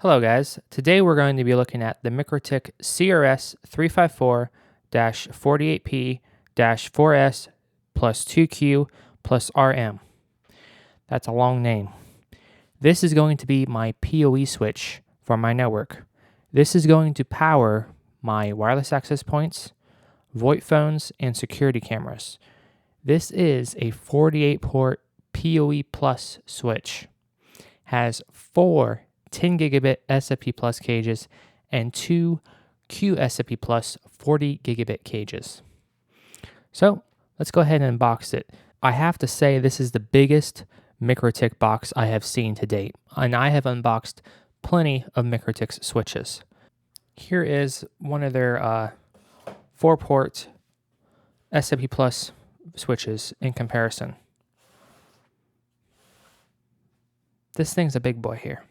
Hello guys, today we're going to be looking at the MikroTik CRS354-48P-4S+2Q+RM. That's a long name. This is going to be my POE switch for my network. This is going to power my wireless access points, VoIP phones, and security cameras. This is a 48-port POE Plus switch. Has 4 10 gigabit SFP Plus cages and 2 QSFP Plus 40 gigabit cages. So let's go ahead and unbox it. I have to say this is the biggest MikroTik box I have seen to date, and I have unboxed plenty of MikroTik switches. Here is one of their 4-port SFP Plus switches in comparison. This thing's a big boy here.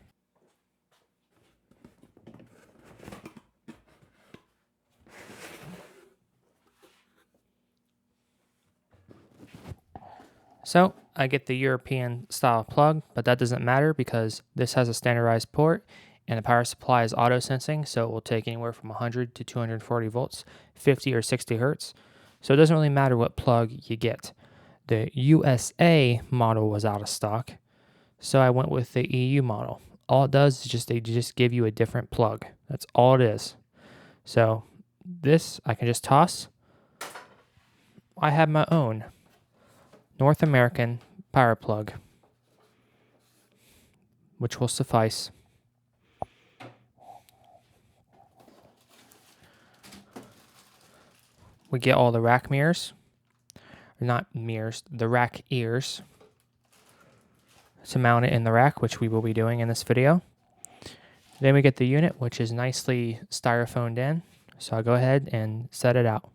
So I get the European style plug, but that doesn't matter because this has a standardized port and the power supply is auto sensing, so it will take anywhere from 100 to 240 volts, 50 or 60 hertz. So it doesn't really matter what plug you get. The USA model was out of stock, so I went with the EU model. All it does is they just give you a different plug. That's all it is. So this I can just toss. I have my own North American power plug, which will suffice. We get all the rack mirrors, or not mirrors, the rack ears to mount it in the rack, which we will be doing in this video. Then we get the unit, which is nicely styrofoamed in. So I'll go ahead and set it out.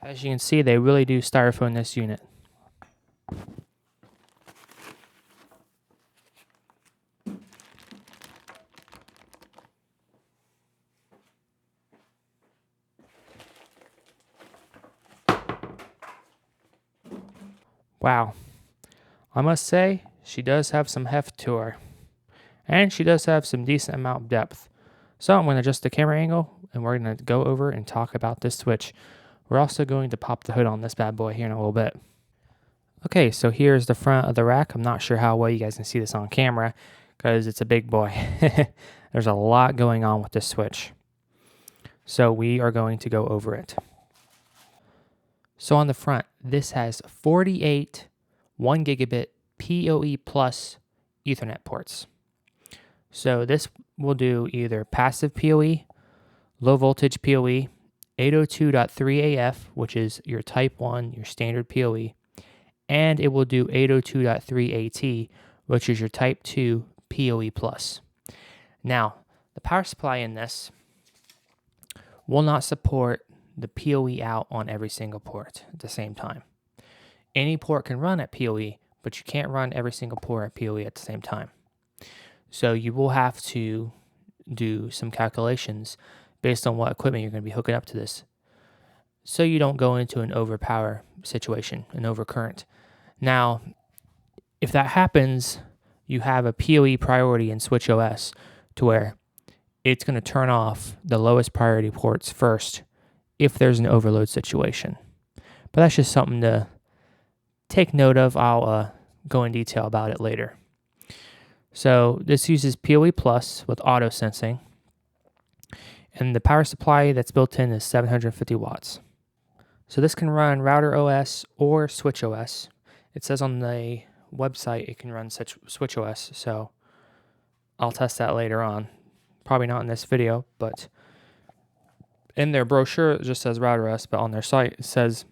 As you can see, they really do styrofoam this unit. Wow. I must say, she does have some heft to her. And she does have some decent amount of depth. So I'm going to adjust the camera angle, and we're going to go over and talk about this switch. We're also going to pop the hood on this bad boy here in a little bit. Okay, so here's the front of the rack. I'm not sure how well you guys can see this on camera because it's a big boy. There's a lot going on with this switch. So we are going to go over it. So on the front, this has 48 1 gigabit POE Plus Ethernet ports. So this will do either passive POE, low voltage POE, 802.3 AF, which is your type 1, your standard POE, and it will do 802.3 AT, which is your type 2 POE Plus. Now, the power supply in this will not support the POE out on every single port at the same time. Any port can run at POE, but you can't run every single port at POE at the same time. So you will have to do some calculations based on what equipment you're going to be hooking up to this, so you don't go into an overpower situation, an overcurrent. Now, if that happens, you have a POE priority in Switch OS to where it's going to turn off the lowest priority ports first if there's an overload situation. But that's just something to take note of. I'll go in detail about it later. So this uses POE Plus with auto sensing. And the power supply that's built in is 750 watts. So this can run Router OS or Switch OS. It says on the website it can run Switch OS, so I'll test that later on. Probably not in this video, but in their brochure it just says Router OS, but on their site it says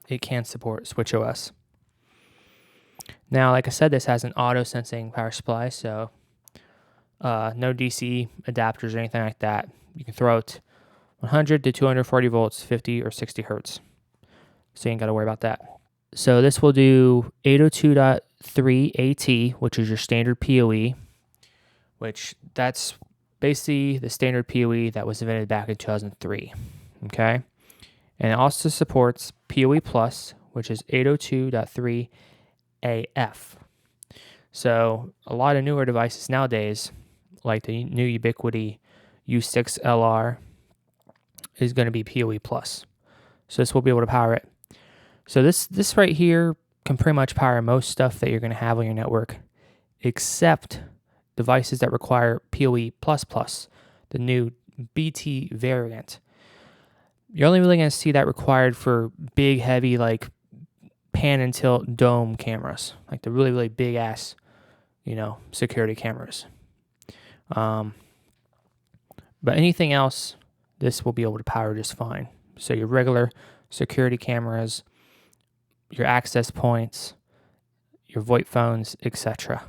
it can support Switch OS. Now, like I said, this has an auto sensing power supply, so no DC adapters or anything like that. You can throw it 100 to 240 volts, 50 or 60 hertz. so you ain't got to worry about that. So this will do 802.3 AT, which is your standard POE, which that's basically the standard POE that was invented back in 2003, okay? And it also supports POE Plus, which is 802.3 AF. So a lot of newer devices nowadays, like the new Ubiquiti U6-LR, is going to be POE Plus. So this will be able to power it. So this right here can pretty much power most stuff that you're going to have on your network, except devices that require POE++, the new BT variant. You're only really going to see that required for big, heavy, like pan and tilt dome cameras, like the really, really big ass, security cameras. But anything else, this will be able to power just fine. So your regular security cameras, your access points, your VoIP phones, etc.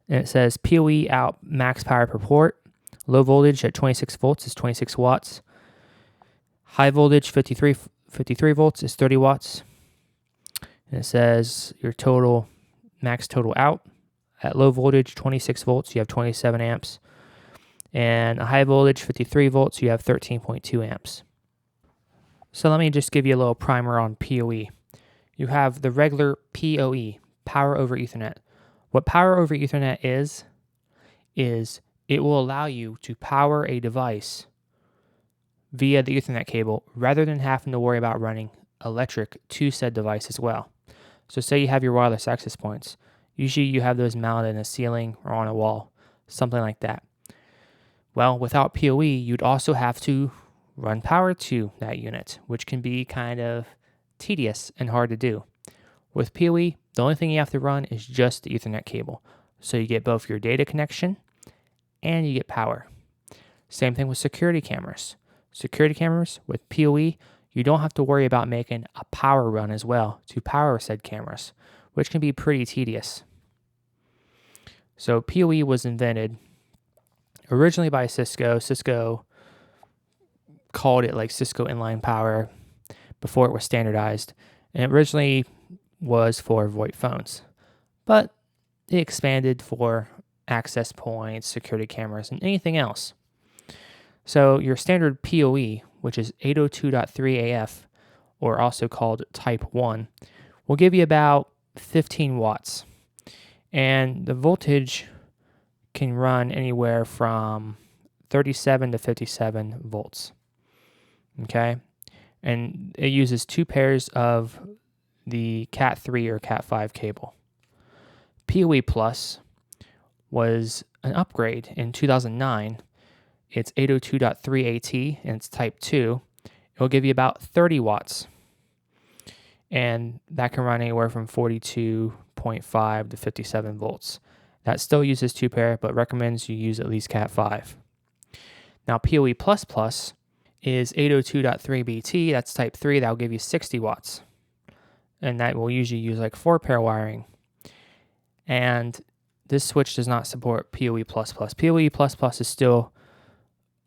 And it says PoE out max power per port. Low voltage at 26 volts is 26 watts. High voltage 53 volts is 30 watts. And it says your total max total out at low voltage 26 volts you have 27 amps. And a high voltage 53 volts you have 13.2 amps. So let me just give you a little primer on PoE. You have the regular PoE, Power over Ethernet. What Power over Ethernet is it will allow you to power a device via the Ethernet cable rather than having to worry about running electric to said device as well. So say you have your wireless access points. Usually you have those mounted in a ceiling or on a wall, something like that. Well, without PoE, you'd also have to run power to that unit, which can be kind of tedious and hard to do. With PoE, the only thing you have to run is just the Ethernet cable. So you get both your data connection and you get power. Same thing with security cameras. Security cameras with PoE, you don't have to worry about making a power run as well to power said cameras, which can be pretty tedious. So PoE was invented originally by Cisco. Cisco called it like Cisco Inline Power before it was standardized. And it originally was for VoIP phones, but it expanded for access points, security cameras, and anything else. So your standard PoE, which is 802.3 AF, or also called Type 1, will give you about 15 watts. And the voltage can run anywhere from 37 to 57 volts. Okay? And it uses 2 pairs of the Cat 3 or Cat 5 cable. PoE Plus was an upgrade in 2009. It's 802.3 AT and it's Type 2. It'll give you about 30 watts. And that can run anywhere from 42.5 to 57 volts. That still uses 2 pair, but recommends you use at least Cat 5. Now PoE++ is 802.3 BT, that's Type 3, that'll give you 60 watts. And that will usually use like 4 pair wiring. And this switch does not support PoE++. PoE++ is still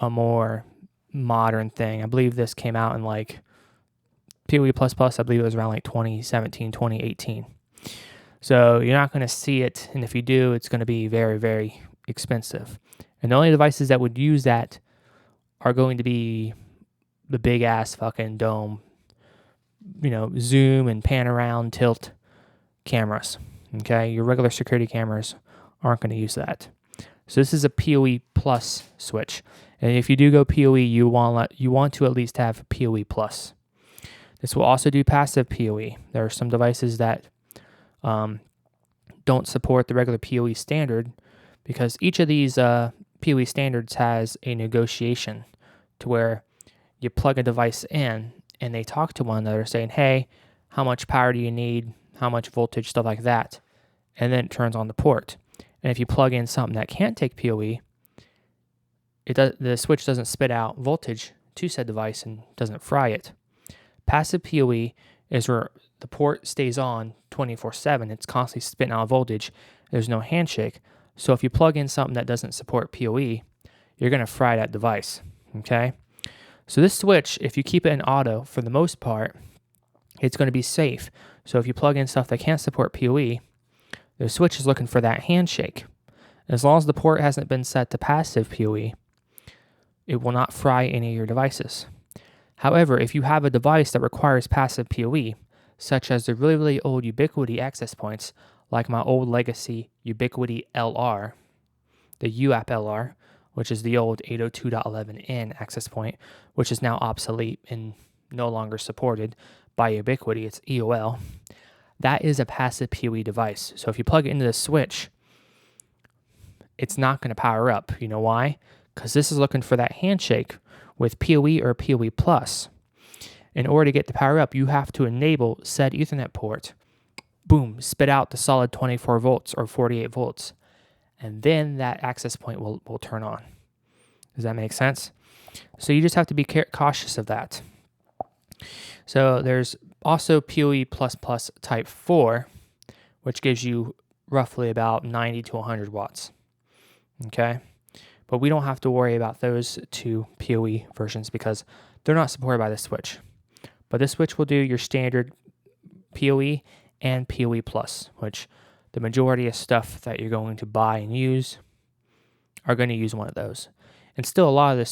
a more modern thing. I believe this came out in like PoE++, I believe it was around like 2017, 2018. So you're not going to see it, and if you do, it's going to be very, very expensive. And the only devices that would use that are going to be the big ass fucking dome, zoom and pan around, tilt cameras. Okay, your regular security cameras aren't going to use that. So this is a PoE Plus switch, and if you do go PoE, you want to at least have PoE Plus. This will also do passive PoE. There are some devices that don't support the regular PoE standard because each of these PoE standards has a negotiation to where you plug a device in and they talk to one another saying, hey, how much power do you need, how much voltage, stuff like that, and then it turns on the port. And if you plug in something that can't take PoE, the switch doesn't spit out voltage to said device and doesn't fry it. Passive PoE is where the port stays on 24/7. It's constantly spitting out voltage. There's no handshake. So if you plug in something that doesn't support PoE, you're going to fry that device. Okay? So this switch, if you keep it in auto, for the most part, it's going to be safe. So if you plug in stuff that can't support PoE, the switch is looking for that handshake. As long as the port hasn't been set to passive PoE, it will not fry any of your devices. However, if you have a device that requires passive PoE, such as the really, really old Ubiquiti access points, like my old legacy Ubiquiti LR, the UAP LR, which is the old 802.11n access point, which is now obsolete and no longer supported by Ubiquiti, it's EOL. That is a passive PoE device. So if you plug it into the switch, it's not going to power up. You know why? Because this is looking for that handshake with PoE or PoE Plus. In order to get the power up, you have to enable said Ethernet port. Boom, spit out the solid 24 volts or 48 volts. And then that access point will turn on. Does that make sense? So you just have to be cautious of that. So there's also PoE++ type 4, which gives you roughly about 90 to 100 watts. Okay? But we don't have to worry about those two PoE versions because they're not supported by this switch. But this switch will do your standard PoE and PoE+, which the majority of stuff that you're going to buy and use are going to use one of those. And still a lot of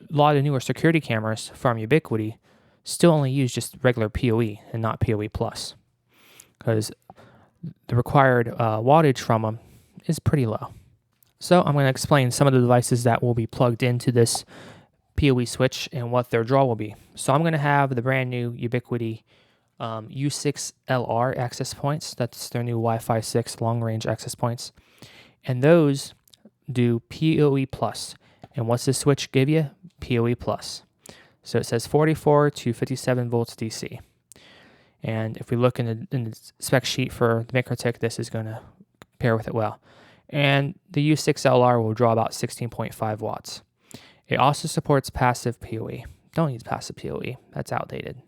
the newer security cameras from Ubiquiti still only use just regular PoE and not PoE+, because the required wattage from them is pretty low. So I'm going to explain some of the devices that will be plugged into this PoE switch and what their draw will be. So I'm going to have the brand new Ubiquiti U6-LR access points. That's their new Wi-Fi 6 long-range access points. And those do PoE+. And what's this switch give you? PoE+. So it says 44 to 57 volts DC. And if we look in the spec sheet for the MikroTik, this is going to pair with it well. And the U6-LR will draw about 16.5 watts. It also supports passive PoE. Don't use passive PoE. That's outdated.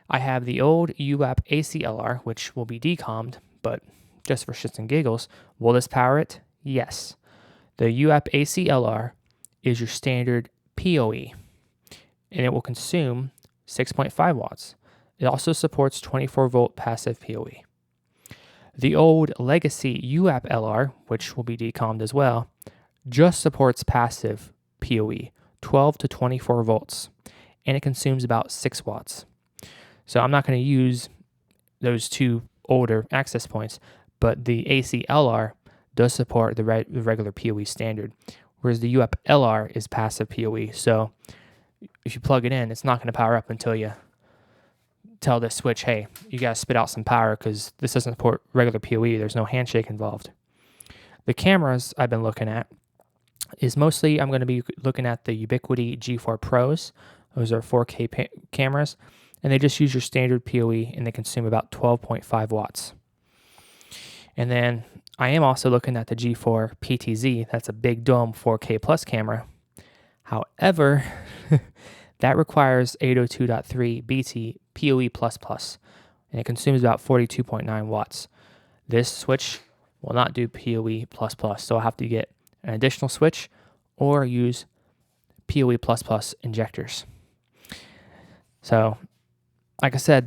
I have the old UAP AC-LR, which will be decommed, but just for shits and giggles, will this power it? Yes. The UAP AC-LR is your standard PoE, and it will consume 6.5 watts. It also supports 24-volt passive PoE. The old legacy UAP LR, which will be decommed as well, just supports passive PoE, 12 to 24 volts, and it consumes about 6 watts. So I'm not going to use those two older access points, but the AC LR does support the regular PoE standard, whereas the UAP LR is passive PoE. So if you plug it in, it's not going to power up until you tell this switch, hey, you got to spit out some power because this doesn't support regular PoE. There's no handshake involved. The cameras I've been looking at is mostly I'm going to be looking at the Ubiquiti G4 Pros. Those are 4K cameras, and they just use your standard PoE, and they consume about 12.5 watts. And then I am also looking at the G4 PTZ. That's a big dome 4K plus camera. However, that requires 802.3 BT PoE++, and it consumes about 42.9 watts. This switch will not do PoE++, so I'll have to get an additional switch or use PoE++ injectors. So, like I said,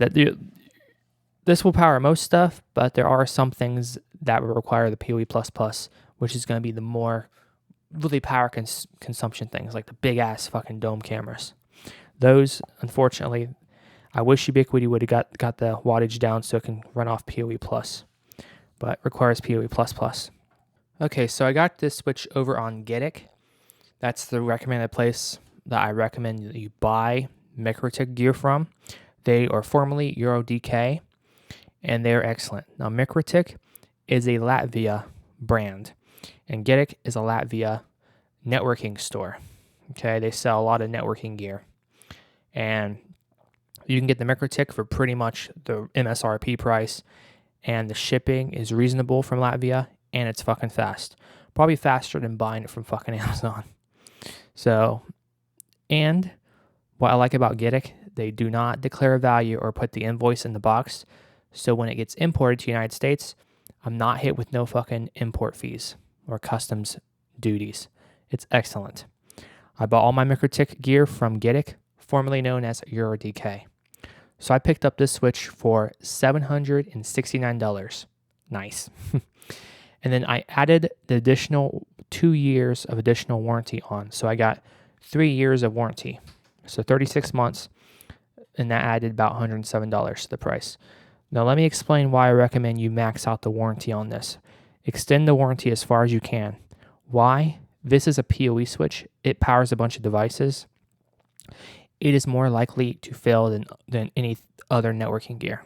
this will power most stuff, but there are some things that will require the PoE++, which is going to be the more really power consumption things, like the big-ass fucking dome cameras. Those, unfortunately, I wish Ubiquiti would have got the wattage down so it can run off PoE+, but requires PoE++. Okay, so I got this switch over on Getik. That's the recommended place that I recommend that you buy MikroTik gear from. They are formerly EuroDK, and they're excellent. Now, MikroTik is a Latvia brand, and Getik is a Latvia networking store. Okay, they sell a lot of networking gear, and you can get the MikroTik for pretty much the MSRP price, and the shipping is reasonable from Latvia, and it's fucking fast. Probably faster than buying it from fucking Amazon. So, and what I like about Getik, they do not declare a value or put the invoice in the box. So when it gets imported to the United States, I'm not hit with no fucking import fees or customs duties. It's excellent. I bought all my MikroTik gear from Getik, formerly known as EuroDK. So I picked up this switch for $769. Nice. And then I added the additional 2 years of additional warranty on. So I got 3 years of warranty. So 36 months, and that added about $107 to the price. Now let me explain why I recommend you max out the warranty on this. Extend the warranty as far as you can. Why? This is a POE switch. It powers a bunch of devices. It is more likely to fail than any other networking gear.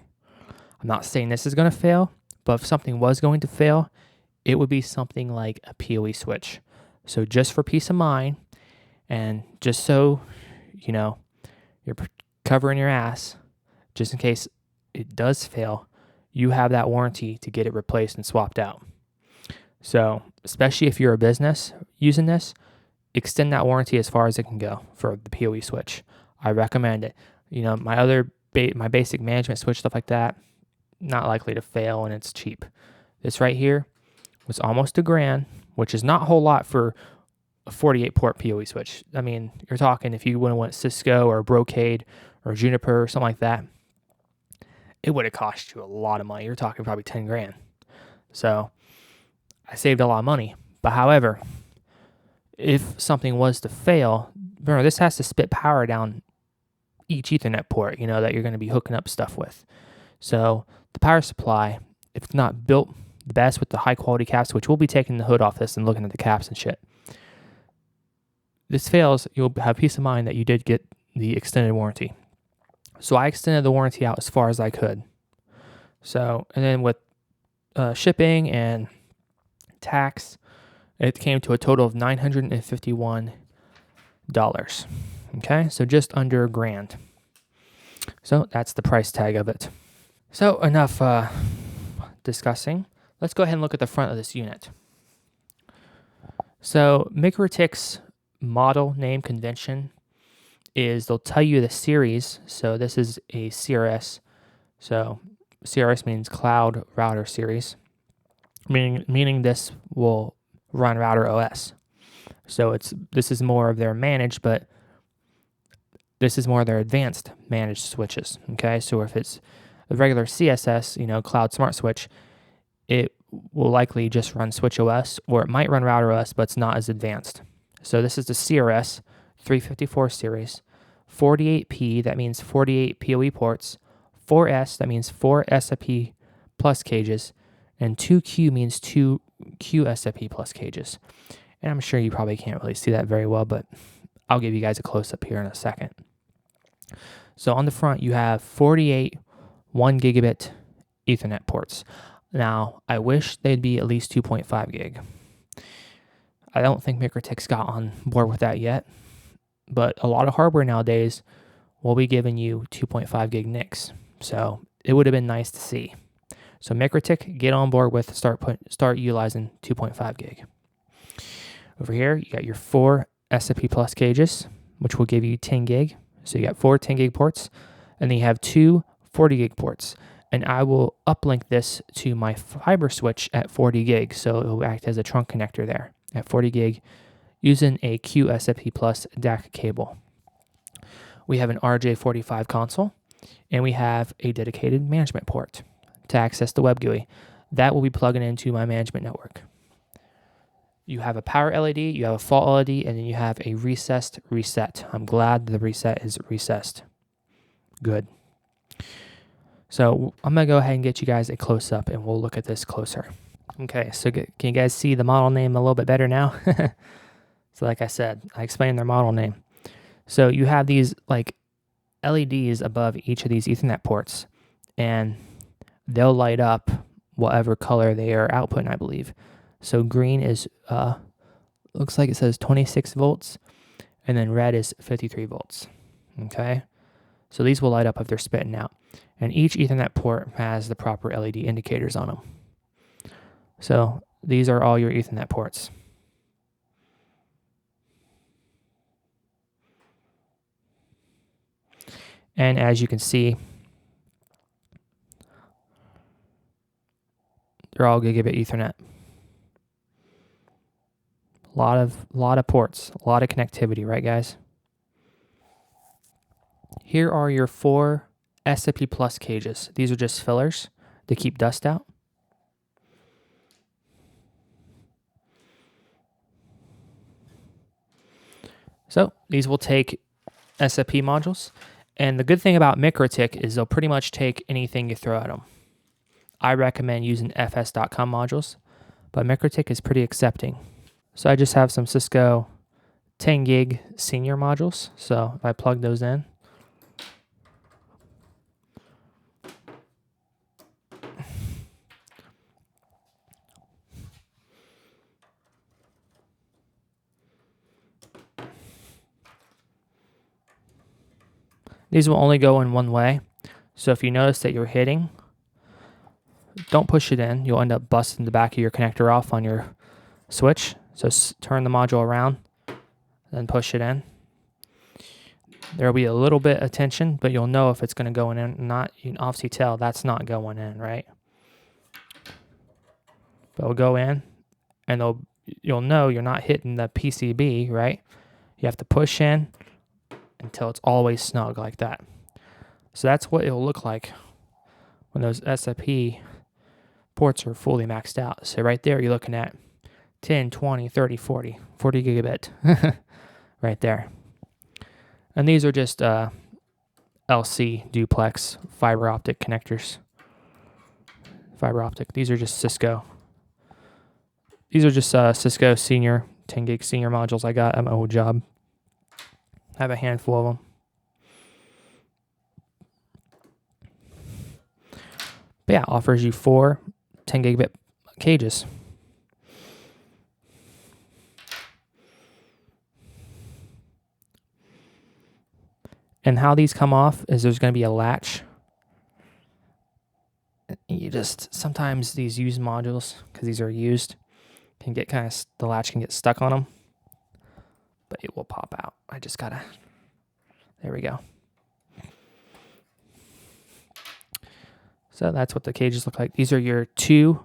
I'm not saying this is going to fail, but if something was going to fail, it would be something like a POE switch. So just for peace of mind, and just so you know, you're covering your ass, just in case it does fail, you have that warranty to get it replaced and swapped out. So especially if you're a business using this, extend that warranty as far as it can go for the POE switch. I recommend it. You know, my other my basic management switch, stuff like that, not likely to fail, and it's cheap. This right here was almost $1,000, which is not a whole lot for a 48-port POE switch. I mean, you're talking if you would have went Cisco or Brocade or Juniper or something like that, it would have cost you a lot of money. You're talking probably $10,000. So I saved a lot of money. But however, if something was to fail, remember this has to spit power down each Ethernet port, you know, that you're going to be hooking up stuff with. So the power supply, if it's not built the best with the high quality caps, which we'll be taking the hood off this and looking at the caps and shit. This fails, you'll have peace of mind that you did get the extended warranty. So I extended the warranty out as far as I could. So, and then with shipping and tax, it came to a total of $951. Okay, so just under $1,000. So that's the price tag of it. So enough discussing. Let's go ahead and look at the front of this unit. So MikroTik's model name convention is they'll tell you the series. So this is a CRS. So CRS means Cloud Router Series, meaning this will run Router OS. So this is more of their managed, but this is more of their advanced managed switches. Okay, so if it's a regular CSS, you know, Cloud Smart Switch, it will likely just run Switch OS, or it might run Router OS, but it's not as advanced. So this is the CRS 354 series, 48P, that means 48 PoE ports, 4S, that means 4 SFP plus cages, and 2Q means 2 QSFP plus cages. And I'm sure you probably can't really see that very well, but I'll give you guys a close-up here in a second. So on the front, you have 48 1 gigabit Ethernet ports. Now, I wish they'd be at least 2.5 gig. I don't think MikroTik's got on board with that yet, but a lot of hardware nowadays will be giving you 2.5 gig NICs. So it would have been nice to see. So MikroTik, get on board with start utilizing 2.5 gig. Over here, you got your 4 SFP plus cages, which will give you 10 gig. So you got 4 10 gig ports, and then you have 2 40 gig ports. And I will uplink this to my fiber switch at 40 gig, so it will act as a trunk connector there at 40 gig using a QSFP plus DAC cable. We have an RJ45 console, and we have a dedicated management port to access the web GUI. That will be plugging into my management network. You have a power LED, you have a fault LED, and then you have a recessed reset. I'm glad the reset is recessed. Good. So I'm going to go ahead and get you guys a close-up, and we'll look at this closer. Okay, so can you guys see the model name a little bit better now? So like I said, I explained their model name. So you have these like LEDs above each of these Ethernet ports, and they'll light up whatever color they are outputting, I believe. So green is, looks like it says 26 volts, and then red is 53 volts, okay? So these will light up if they're spitting out. And each Ethernet port has the proper LED indicators on them. So these are all your Ethernet ports. And as you can see, they're all gigabit Ethernet. A lot of ports, a lot of connectivity, right guys? Here are your 4 SFP Plus cages. These are just fillers to keep dust out. So these will take SFP modules. And the good thing about MikroTik is they'll pretty much take anything you throw at them. I recommend using fs.com modules, but MikroTik is pretty accepting. So I just have some Cisco 10 gig senior modules. So if I plug those in, these will only go in one way. So if you notice that you're hitting, don't push it in. You'll end up busting the back of your connector off on your switch. So turn the module around, then push it in. There will be a little bit of tension, but you'll know if it's going to go in or not. You can obviously tell that's not going in, right? But it'll go in, and you'll know you're not hitting the PCB, right? You have to push in until it's always snug like that. So that's what it'll look like when those SFP ports are fully maxed out. So right there, you're looking at 10, 20, 30, 40 gigabit right there. And these are just LC duplex fiber optic connectors. Fiber optic. These are just Cisco. These are just Cisco senior 10 gig senior modules I got at my old job. I have a handful of them. But yeah, offers you 4 10 gigabit cages. And how these come off is there's going to be a latch. Sometimes these used modules, because these are used, can get the latch can get stuck on them. But it will pop out. There we go. So that's what the cages look like. These are your 2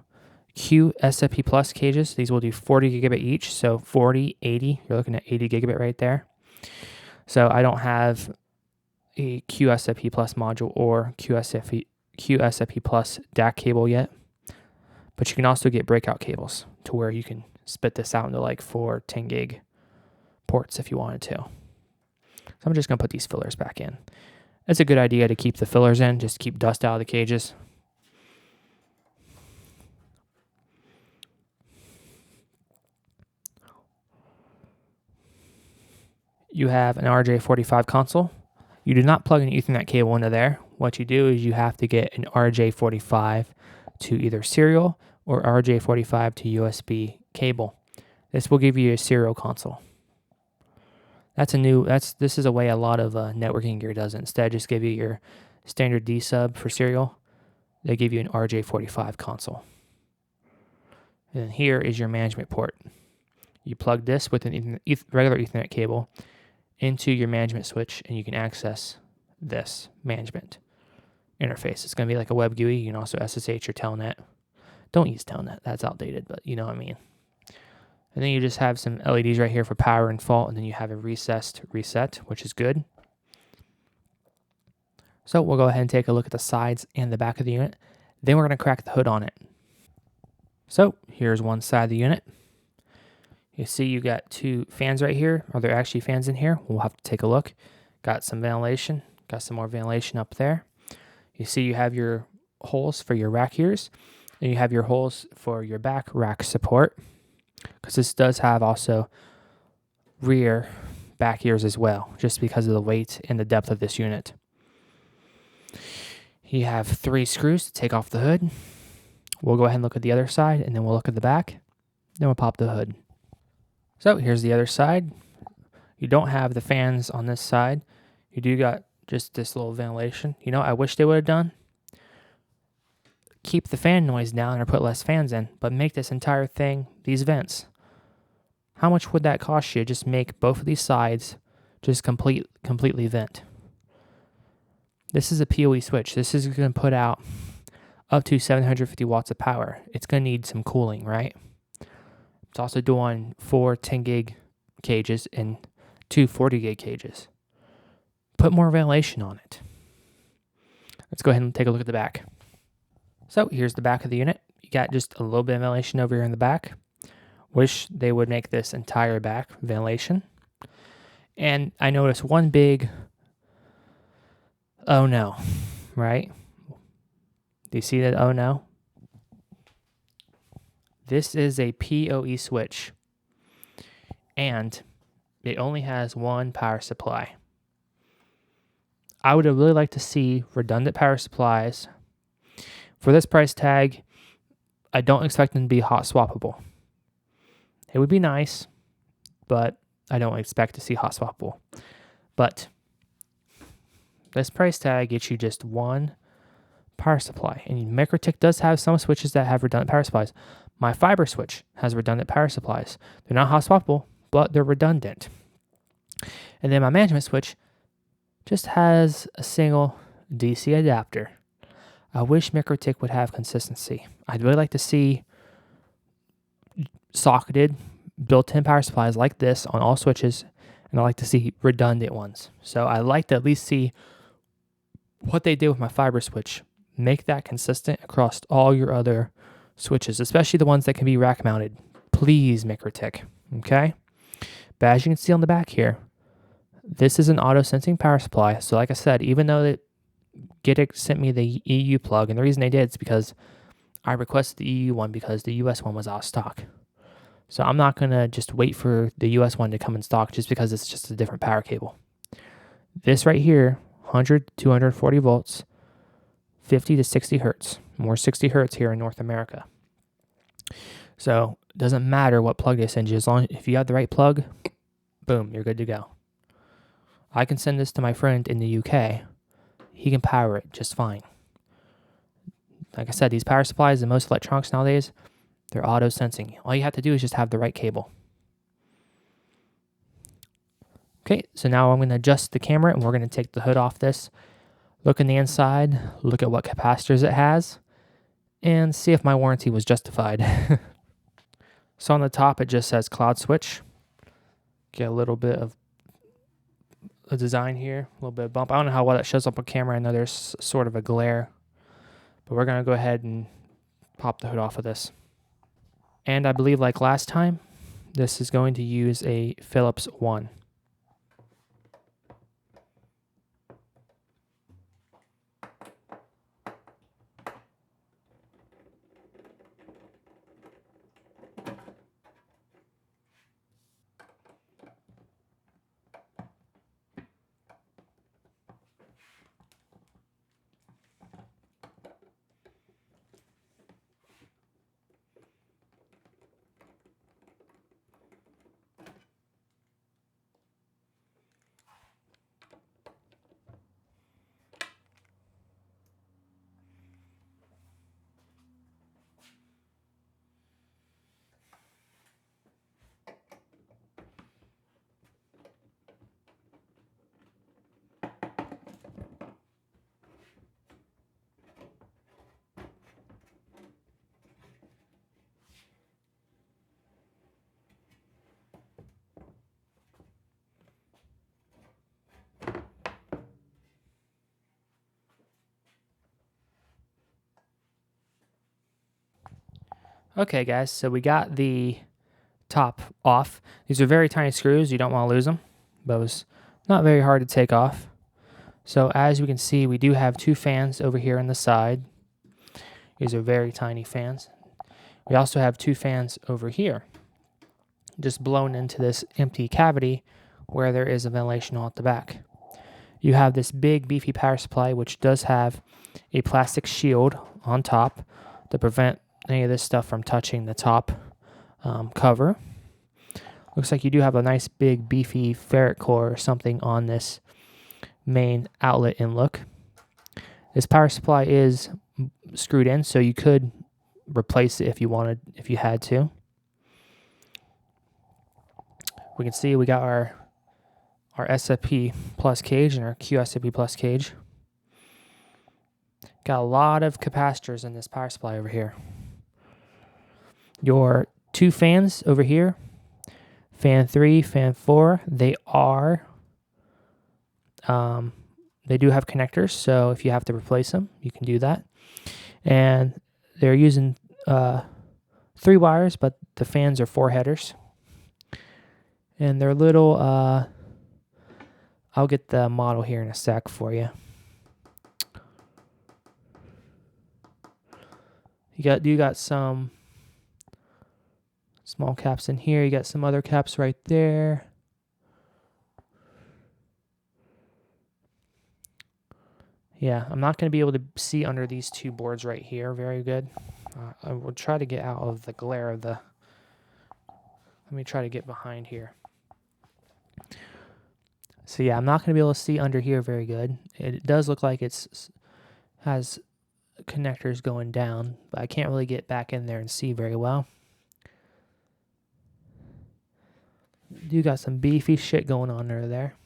QSFP Plus cages. These will do 40 gigabit each. So 40, 80. You're looking at 80 gigabit right there. So I don't have a QSFP Plus module or QSFP Plus DAC cable yet. But you can also get breakout cables to where you can spit this out into like 4 10 gig ports if you wanted to. So I'm just going to put these fillers back in. It's a good idea to keep the fillers in, just keep dust out of the cages. You have an RJ45 console. You do not plug an Ethernet cable into there. What you do is you have to get an RJ45 to either serial or RJ45 to USB cable. This will give you a serial console. This is a way a lot of networking gear does it. Instead, just give you your standard D sub for serial. They give you an RJ45 console. And then here is your management port. You plug this with an regular Ethernet cable into your management switch, and you can access this management interface. It's going to be like a web GUI. You can also SSH or Telnet. Don't use Telnet. That's outdated, but you know what I mean. And then you just have some LEDs right here for power and fault, and then you have a recessed reset, which is good. So we'll go ahead and take a look at the sides and the back of the unit. Then we're going to crack the hood on it. So here's one side of the unit. You see you got 2 fans right here. Are there actually fans in here? We'll have to take a look. Got some ventilation. Got some more ventilation up there. You see you have your holes for your rack ears. And you have your holes for your back rack support. Because this does have also rear back ears as well, just because of the weight and the depth of this unit. You have 3 screws to take off the hood. We'll go ahead and look at the other side, and then we'll look at the back. Then we'll pop the hood. So here's the other side. You don't have the fans on this side. You do got just this little ventilation. You know, I wish they would have done. Keep the fan noise down or put less fans in, but make this entire thing these vents. How much would that cost you? Just make both of these sides just completely vent. This is a POE switch. This is going to put out up to 750 watts of power. It's going to need some cooling, right? It's also doing 4 10 gig cages and 2 40 gig cages. Put more ventilation on it. Let's go ahead and take a look at the back. So here's the back of the unit. You got just a little bit of ventilation over here in the back. Wish they would make this entire back ventilation. And I noticed one big, oh no, right? Do you see that? Oh no. This is a POE switch, and it only has one power supply. I would have really liked to see redundant power supplies. For this price tag, I don't expect them to be hot swappable. It would be nice, but I don't expect to see hot swappable. But this price tag gets you just one power supply. And MikroTik does have some switches that have redundant power supplies. My fiber switch has redundant power supplies. They're not hot swappable, but they're redundant. And then my management switch just has a single DC adapter. I wish MikroTik would have consistency. I'd really like to see socketed built-in power supplies like this on all switches, and I like to see redundant ones. So I like to at least see what they did with my fiber switch. Make that consistent across all your other switches, especially the ones that can be rack mounted. Please, MikroTik. Okay? But as you can see on the back here, this is an auto sensing power supply. So like I said, even though Gitic sent me the EU plug, and the reason they did is because I requested the EU one because the US one was out of stock. So I'm not going to just wait for the US one to come in stock just because it's just a different power cable. This right here, 100 to 240 volts, 50 to 60 hertz. More 60 hertz here in North America. So it doesn't matter what plug they send you. As long as if you have the right plug, boom, you're good to go. I can send this to my friend in the UK. He can power it just fine. Like I said, these power supplies and most electronics nowadays, they're auto sensing. All you have to do is just have the right cable. Okay, so now I'm going to adjust the camera and we're going to take the hood off this. Look in the inside, look at what capacitors it has, and see if my warranty was justified. So on the top, it just says cloud switch. Get a little bit of a design here, a little bit of bump. I don't know how well that shows up on camera. I know there's sort of a glare, but we're going to go ahead and pop the hood off of this. And I believe like last time, this is going to use a Phillips 1. Okay, guys, so we got the top off. These are very tiny screws. You don't want to lose them, but it was not very hard to take off. So as you can see, we do have two fans over here on the side. These are very tiny fans. We also have two fans over here, just blown into this empty cavity where there is a ventilation hole at the back. You have this big beefy power supply, which does have a plastic shield on top to prevent any of this stuff from touching the top cover. Looks like you do have a nice big beefy ferrite core or something on this main outlet inlook. This power supply is screwed in, so you could replace it if you wanted, if you had to. We can see we got our SFP plus cage and our QSFP plus cage. Got a lot of capacitors in this power supply over here. Your two fans over here, fan 3, fan 4, they are they do have connectors, so if you have to replace them, you can do that. And they're using 3 wires, but the fans are 4 headers. And they're little, I'll get the model here in a sec for you. You got some small caps in here. You got some other caps right there. Yeah, I'm not going to be able to see under these 2 boards right here very good. I will try to get out of the glare of the... Let me try to get behind here. So yeah, I'm not going to be able to see under here very good. It does look like it's has connectors going down, but I can't really get back in there and see very well. You got some beefy shit going on under there.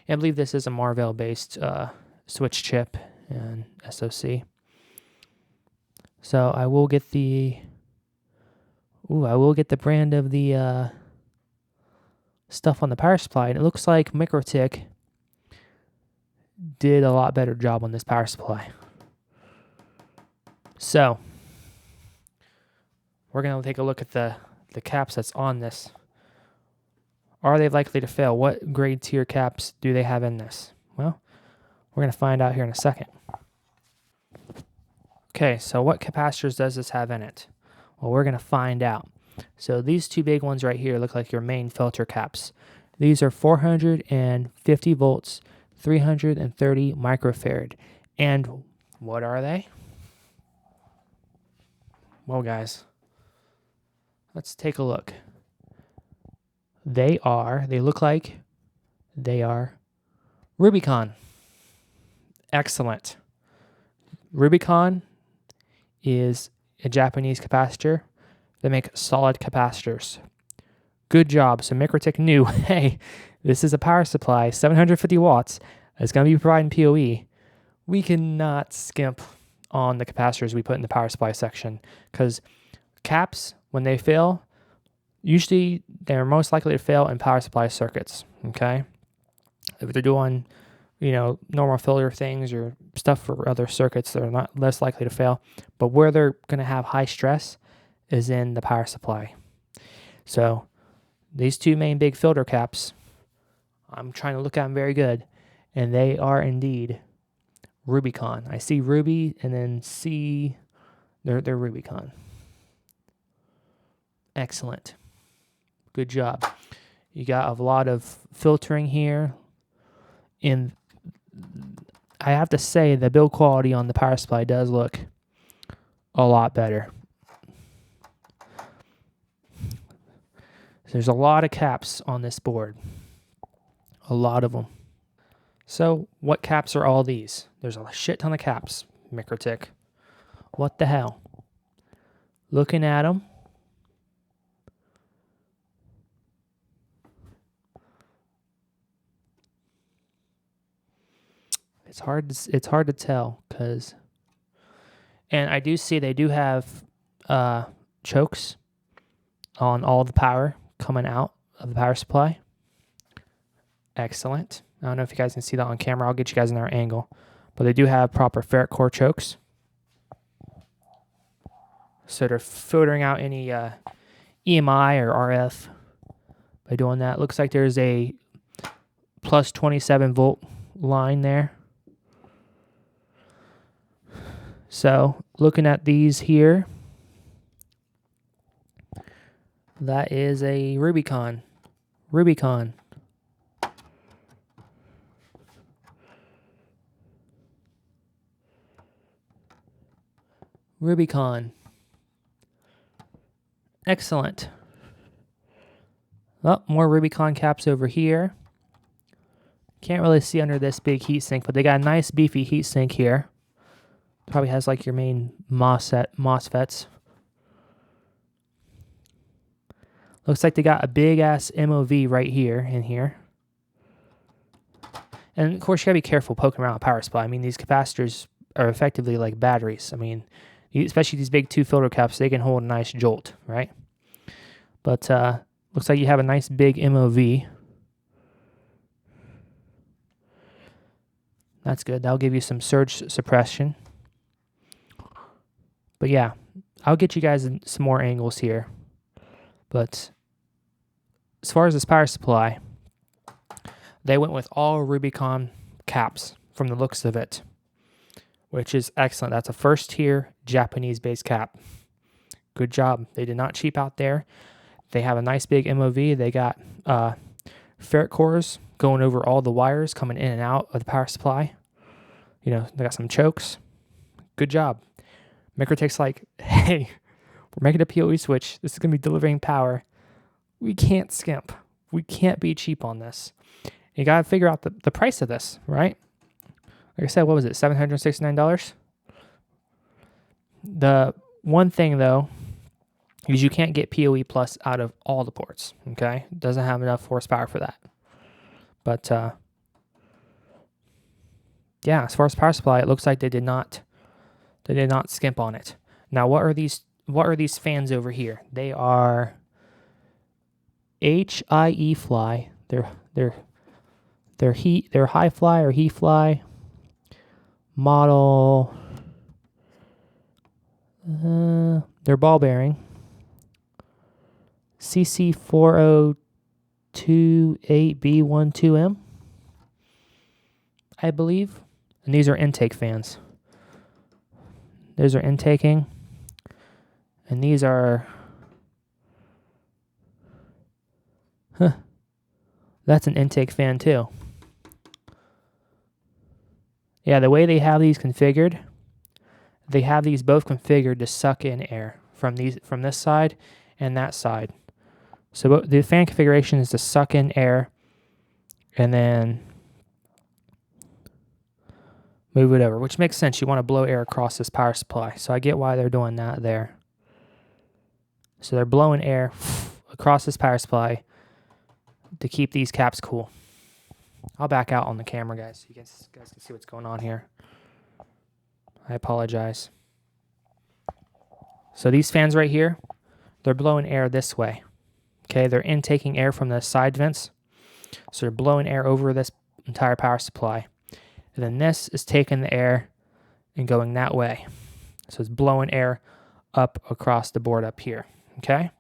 And I believe this is a Marvell-based switch chip and SoC. So I will get the brand of the stuff on the power supply, and it looks like MikroTik did a lot better job on this power supply. So we're gonna take a look at the caps that's on this. Are they likely to fail? What grade tier caps do they have in this? Well, we're going to find out here in a second. Okay, so what capacitors does this have in it? Well, we're going to find out. So these 2 big ones right here look like your main filter caps. These are 450 volts, 330 microfarad. And what are they? Well, guys, let's take a look. They look like they are Rubicon. Excellent. Rubicon is a Japanese capacitor. They make solid capacitors. Good job. So MikroTik knew, hey, this is a power supply, 750 watts. It's going to be providing POE. We cannot skimp on the capacitors we put in the power supply section, because caps, when they fail, usually they're most likely to fail in power supply circuits, okay? If they're doing, normal filter things or stuff for other circuits, they're not less likely to fail. But where they're going to have high stress is in the power supply. So these 2 main big filter caps, I'm trying to look at them very good, and they are indeed Rubicon. I see Ruby and then C, they're Rubicon. Excellent. Good job. You got a lot of filtering here. And I have to say the build quality on the power supply does look a lot better. There's a lot of caps on this board. A lot of them. So what caps are all these? There's a shit ton of caps, MikroTik. What the hell? Looking at them, it's hard to tell, because, and I do see they do have chokes on all the power coming out of the power supply. Excellent. I don't know if you guys can see that on camera. I'll get you guys another angle, but they do have proper ferrite core chokes, so they're filtering out any EMI or RF by doing that. Looks like there's a plus 27 volt line there. So looking at these here, that is a Rubicon. Rubicon. Rubicon. Excellent. Oh, more Rubicon caps over here. Can't really see under this big heatsink, but they got a nice beefy heatsink here. Probably has like your main MOSFETs. Looks like they got a big ass MOV right here in here. And of course you gotta be careful poking around a power supply. I mean, these capacitors are effectively like batteries. I mean, especially these big 2 filter caps, they can hold a nice jolt, right? But looks like you have a nice big MOV. That's good. That'll give you some surge suppression. But yeah, I'll get you guys some more angles here. But as far as this power supply, they went with all Rubicon caps from the looks of it, which is excellent. That's a first tier Japanese-based cap. Good job. They did not cheap out there. They have a nice big MOV. They got ferrite cores going over all the wires coming in and out of the power supply. You know, they got some chokes. Good job. MikroTik's like, hey, we're making a POE switch. This is going to be delivering power. We can't skimp. We can't be cheap on this. You got to figure out the price of this, right? Like I said, what was it, $769? The one thing, though, is you can't get POE Plus out of all the ports, okay? It doesn't have enough horsepower for that. But, yeah, as far as power supply, it looks like they did not skimp on it. Now, what are these fans over here? They are HIE fly. They're high fly or he fly model. They're ball bearing. CC4028B12M, I believe. And these are intake fans. Those are intaking. And these are... That's an intake fan too. Yeah, the way they have these configured, they have these both configured to suck in air from this side and that side. So the fan configuration is to suck in air and then move it over, which makes sense. You want to blow air across this power supply. So I get why they're doing that there. So they're blowing air across this power supply to keep these caps cool. I'll back out on the camera, guys, so you guys can see what's going on here. I apologize. So these fans right here, they're blowing air this way. Okay, they're intaking air from the side vents. So they're blowing air over this entire power supply. And then this is taking the air and going that way. So it's blowing air up across the board up here. Okay?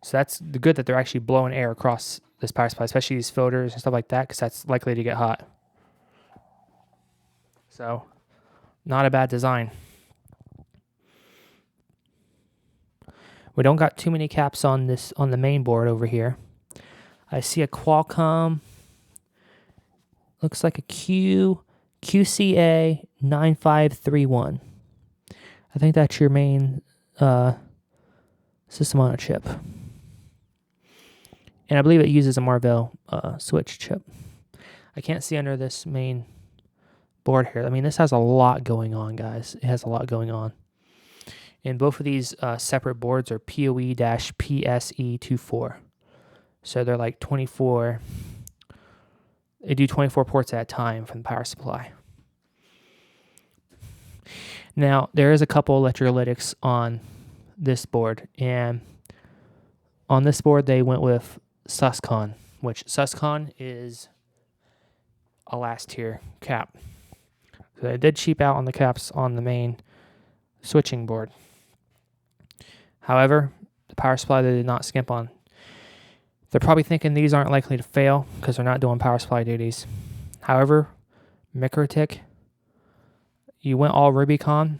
So that's the good that they're actually blowing air across this power supply, especially these filters and stuff like that, because that's likely to get hot. So, not a bad design. We don't got too many caps on the main board over here. I see a Qualcomm. Looks like a QCA 9531. I think that's your main system on a chip. And I believe it uses a Marvell switch chip. I can't see under this main board here. I mean, this has a lot going on, guys. It has a lot going on. And both of these separate boards are POE-PSE24. So they're like 24. They do 24 ports at a time from the power supply. Now, there is a couple electrolytics on this board. And on this board, they went with Suscon, which Suscon is a last tier cap. So they did cheap out on the caps on the main switching board. However, the power supply they did not skimp on. They're probably thinking these aren't likely to fail because they're not doing power supply duties. However, MikroTik, you went all Rubicon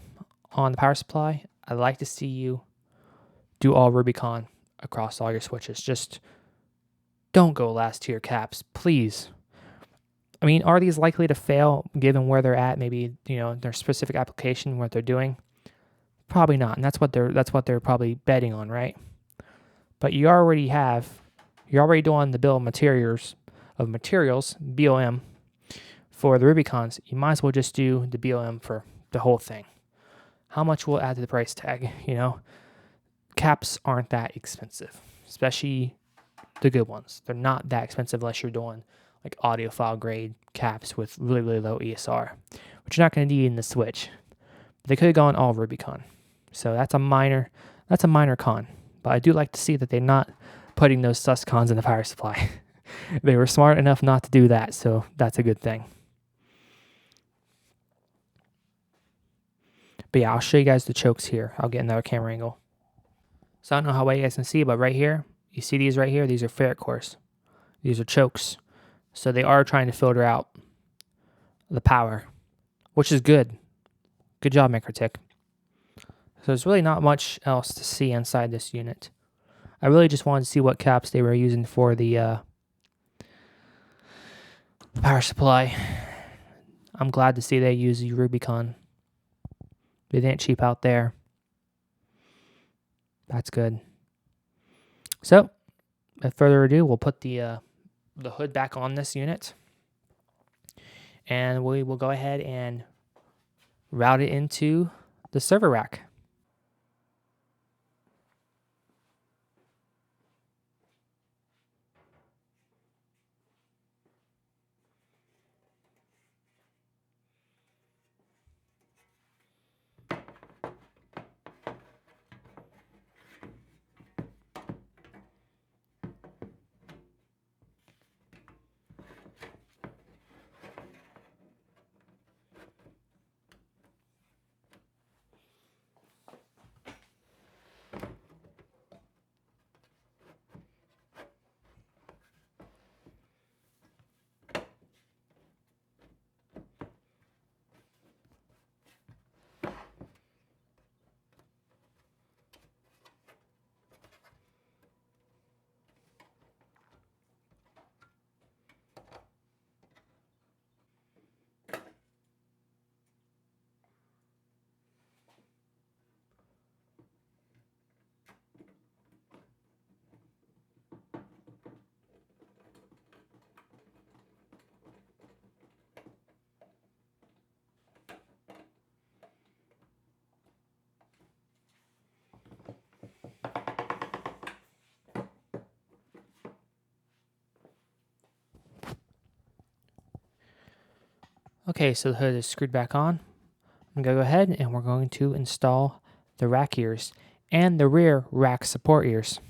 on the power supply. I'd like to see you do all Rubicon across all your switches. Just don't go last tier caps, please. I mean, are these likely to fail given where they're at? Maybe, you know, their specific application, what they're doing. Probably not, and that's what they're probably betting on, right? But you're already doing the bill of materials BOM for the Rubicons. You might as well just do the BOM for the whole thing. How much will it add to the price tag? You know, caps aren't that expensive, especially the good ones. They're not that expensive unless you're doing like audiophile grade caps with really, really low ESR, which you're not going to need in the switch. But they could have gone all Rubicon. So that's a minor con. But I do like to see that they're not putting those Suscons in the power supply. They were smart enough not to do that, so that's a good thing. But yeah, I'll show you guys the chokes here. I'll get another camera angle. So I don't know how well you guys can see, but right here, you see these right here? These are ferrite cores. These are chokes. So they are trying to filter out the power, which is good. Good job, MikroTik. So there's really not much else to see inside this unit. I really just wanted to see what caps they were using for the power supply. I'm glad to see they use the Rubicon. They didn't cheap out there. That's good. So, without further ado, we'll put the hood back on this unit. And we will go ahead and route it into the server rack. Okay, so the hood is screwed back on. I'm going to go ahead and we're going to install the rack ears and the rear rack support ears.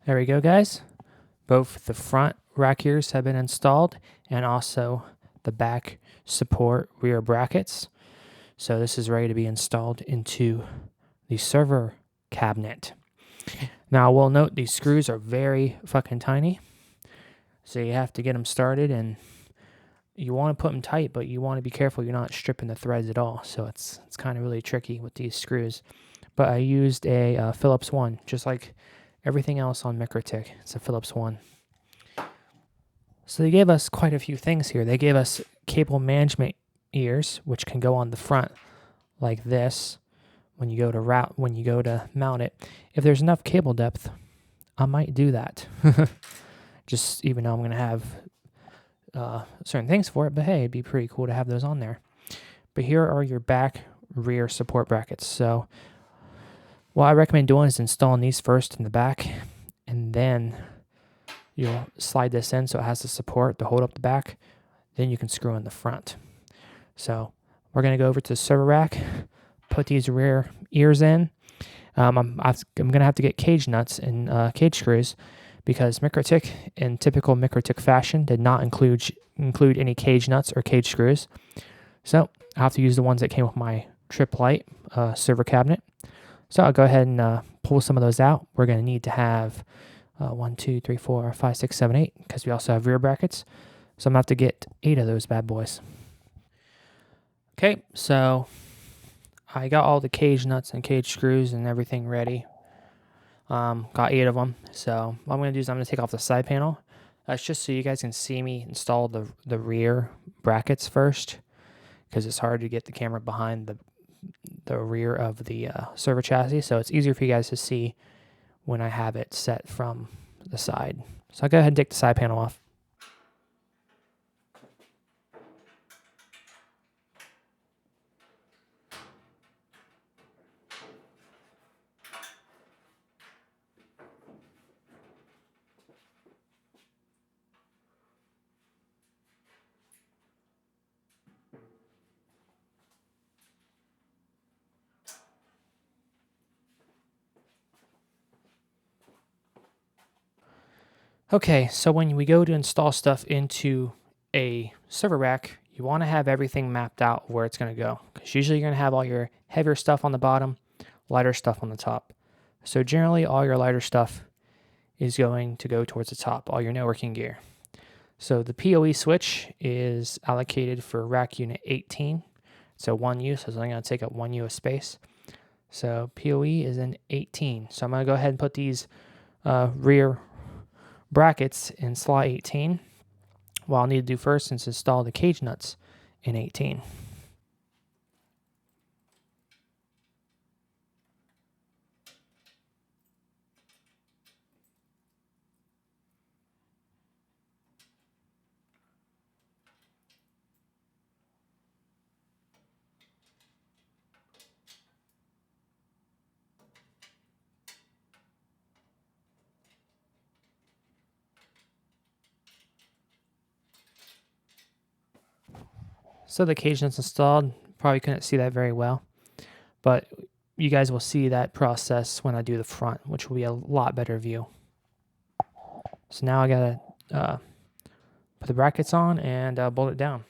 There we go, guys. Both the front rack ears have been installed and also the back support rear brackets. So this is ready to be installed into the server cabinet. Now, we'll note these screws are very fucking tiny. So you have to get them started, and you want to put them tight, but you want to be careful you're not stripping the threads at all. So it's kind of really tricky with these screws. But I used a Phillips one, just like everything else on MikroTik. It's a Phillips one. So they gave us quite a few things here. They gave us cable management ears, which can go on the front like this when you go to mount it. If there's enough cable depth, I might do that. Just even though I'm going to have certain things for it, but hey, it'd be pretty cool to have those on there. But here are your back rear support brackets. So what I recommend doing is installing these first in the back, and then you'll slide this in so it has the support to hold up the back. Then you can screw in the front. So we're going to go over to the server rack, put these rear ears in. I'm going to have to get cage nuts and cage screws because MikroTik, in typical MikroTik fashion, did not include any cage nuts or cage screws. So I'll have to use the ones that came with my Trip Lite server cabinet. So I'll go ahead and pull some of those out. We're going to need to have 1, 2, 3, 4, 5, 6, 7, 8 because we also have rear brackets. So I'm going to have to get 8 of those bad boys. Okay, so I got all the cage nuts and cage screws and everything ready. Got 8 of them. So what I'm going to do is I'm going to take off the side panel. That's just so you guys can see me install the rear brackets first, because it's hard to get the camera behind the rear of the server chassis. So it's easier for you guys to see when I have it set from the side. So I'll go ahead and take the side panel off. Okay, so when we go to install stuff into a server rack, you want to have everything mapped out where it's going to go. Because usually you're going to have all your heavier stuff on the bottom, lighter stuff on the top. So generally all your lighter stuff is going to go towards the top, all your networking gear. So the POE switch is allocated for rack unit 18. So 1U, so it's only going to take up 1U of space. So POE is in 18. So I'm going to go ahead and put these rear brackets in slot 18. What I'll need to do first is install the cage nuts in 18. So the cage nuts installed, probably couldn't see that very well, but you guys will see that process when I do the front, which will be a lot better view. So now I gotta put the brackets on and bolt it down.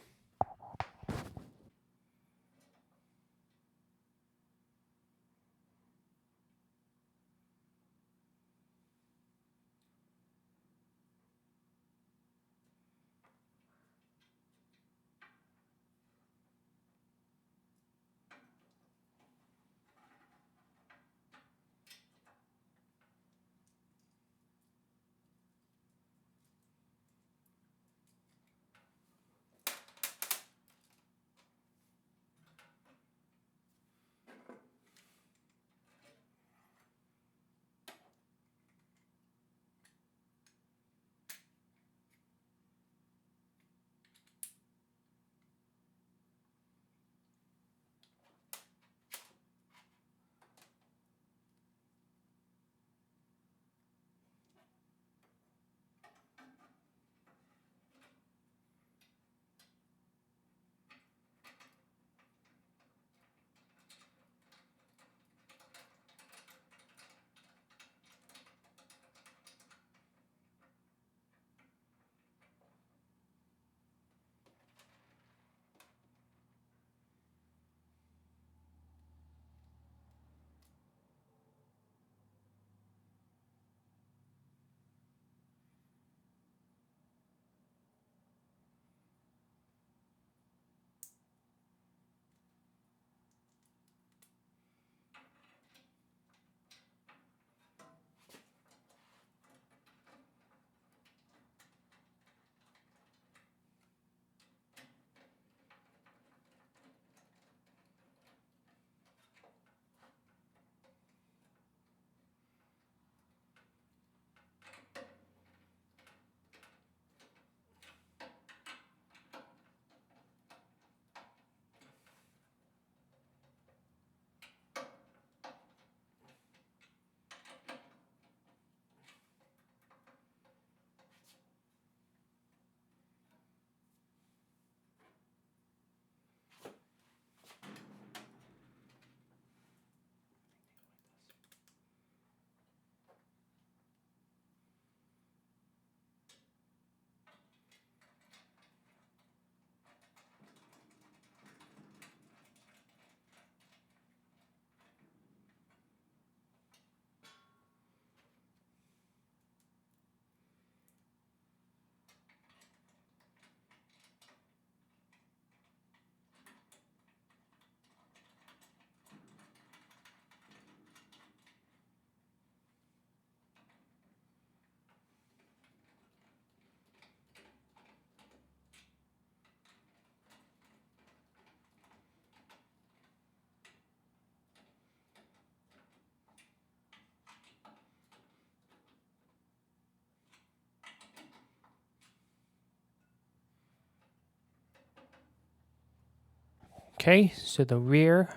Okay, so the rear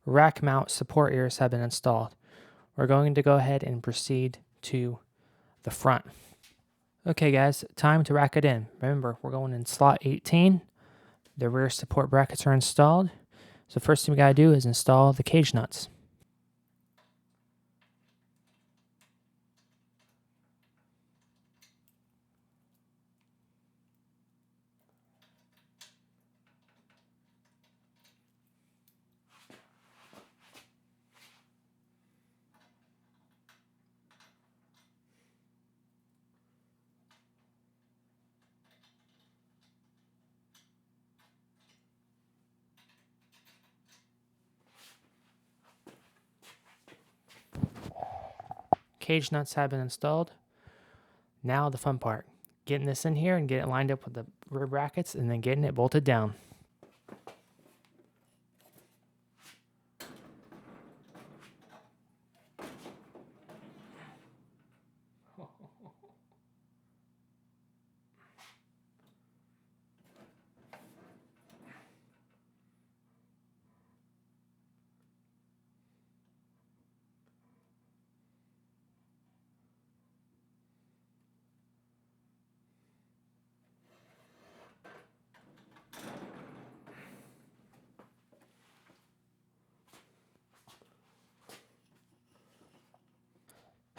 rack mount support ears have been installed. We're going to go ahead and proceed to the front. Okay guys, time to rack it in. Remember, we're going in slot 18. The rear support brackets are installed. So first thing we gotta do is install the cage nuts. Cage nuts have been installed. Now the fun part. Getting this in here and getting it lined up with the rear brackets and then getting it bolted down.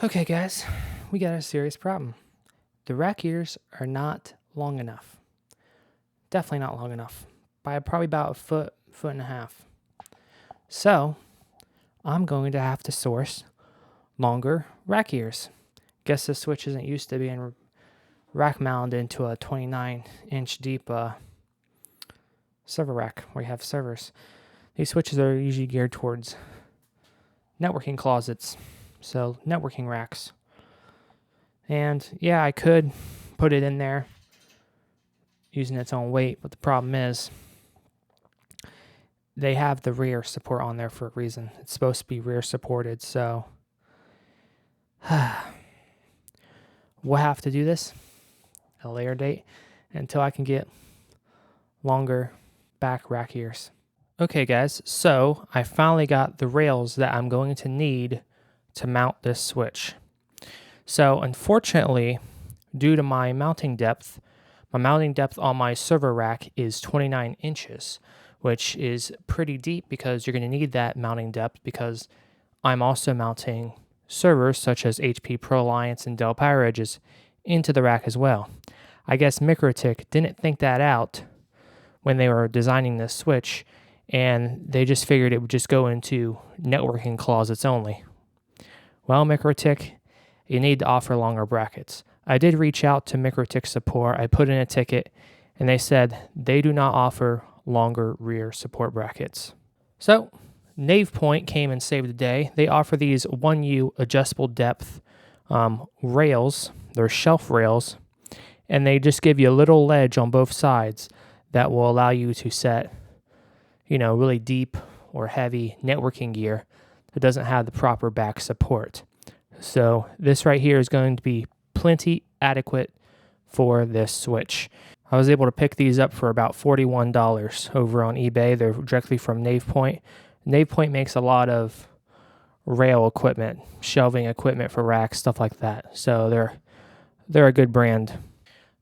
Okay guys, we got a serious problem. The rack ears are not long enough. Definitely not long enough. By probably about a foot, foot and a half. So, I'm going to have to source longer rack ears. Guess this switch isn't used to being rack mounted into a 29-inch deep server rack where you have servers. These switches are usually geared towards networking closets, so networking racks. And yeah, I could put it in there using its own weight, but the problem is they have the rear support on there for a reason. It's supposed to be rear supported, so we'll have to do this at a later date until I can get longer back rack ears. Okay guys, so I finally got the rails that I'm going to need to mount this switch. So unfortunately, due to my mounting depth on my server rack is 29 inches, which is pretty deep because you're going to need that mounting depth because I'm also mounting servers such as HP Pro Alliance and Dell PowerEdges into the rack as well. I guess MikroTik didn't think that out when they were designing this switch, and they just figured it would just go into networking closets only. Well, MikroTik, you need to offer longer brackets. I did reach out to MikroTik support. I put in a ticket, and they said they do not offer longer rear support brackets. So, NavePoint came and saved the day. They offer these 1U adjustable depth rails. They're shelf rails, and they just give you a little ledge on both sides that will allow you to set, really deep or heavy networking gear that doesn't have the proper back support. So this right here is going to be plenty adequate for this switch. I was able to pick these up for about $41 over on eBay. They're directly from NavePoint. NavePoint makes a lot of rail equipment, shelving equipment for racks, stuff like that. So they're a good brand.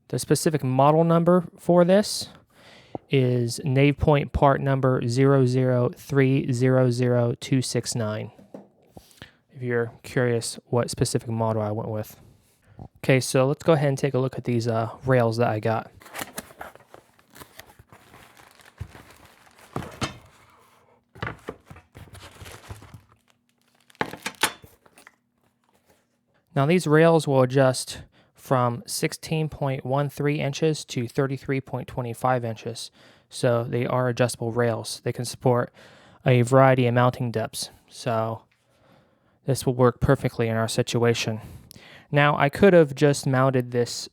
The specific model number for this is NavePoint part number 003000269. If you're curious what specific model I went with. Okay, so let's go ahead and take a look at these rails that I got. Now these rails will adjust from 16.13 inches to 33.25 inches. So they are adjustable rails. They can support a variety of mounting depths. So this will work perfectly in our situation. Now I could have just mounted this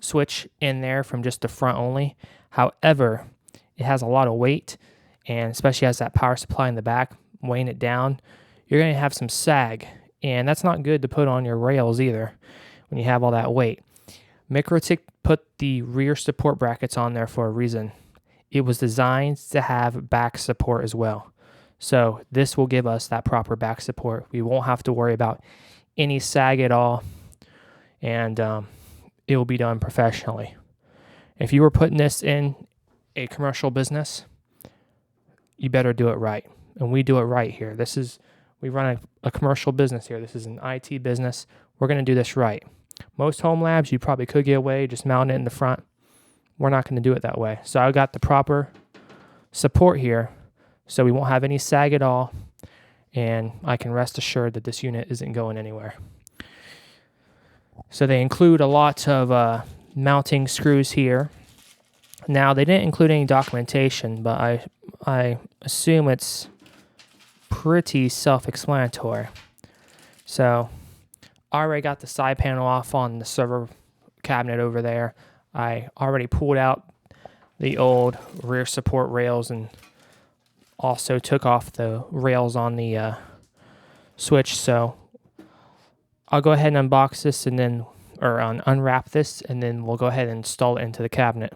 switch in there from just the front only. However, it has a lot of weight, and especially has that power supply in the back weighing it down, you're going to have some sag, and that's not good to put on your rails either when you have all that weight. MikroTik put the rear support brackets on there for a reason. it was designed to have back support as well. So this will give us that proper back support. We won't have to worry about any sag at all, and it will be done professionally. If you were putting this in a commercial business, you better do it right. And we do it right here. We run a commercial business here. This is an IT business. We're going to do this right. Most home labs, you probably could get away just mounting it in the front. We're not going to do it that way. So I got the proper support here, so we won't have any sag at all, and I can rest assured that this unit isn't going anywhere. So they include a lot of mounting screws here. Now, they didn't include any documentation, but I assume it's pretty self-explanatory. So I already got the side panel off on the server cabinet over there. I already pulled out the old rear support rails and also took off the rails on the switch. So I'll go ahead and unbox this and then, or unwrap this, and then we'll go ahead and install it into the cabinet.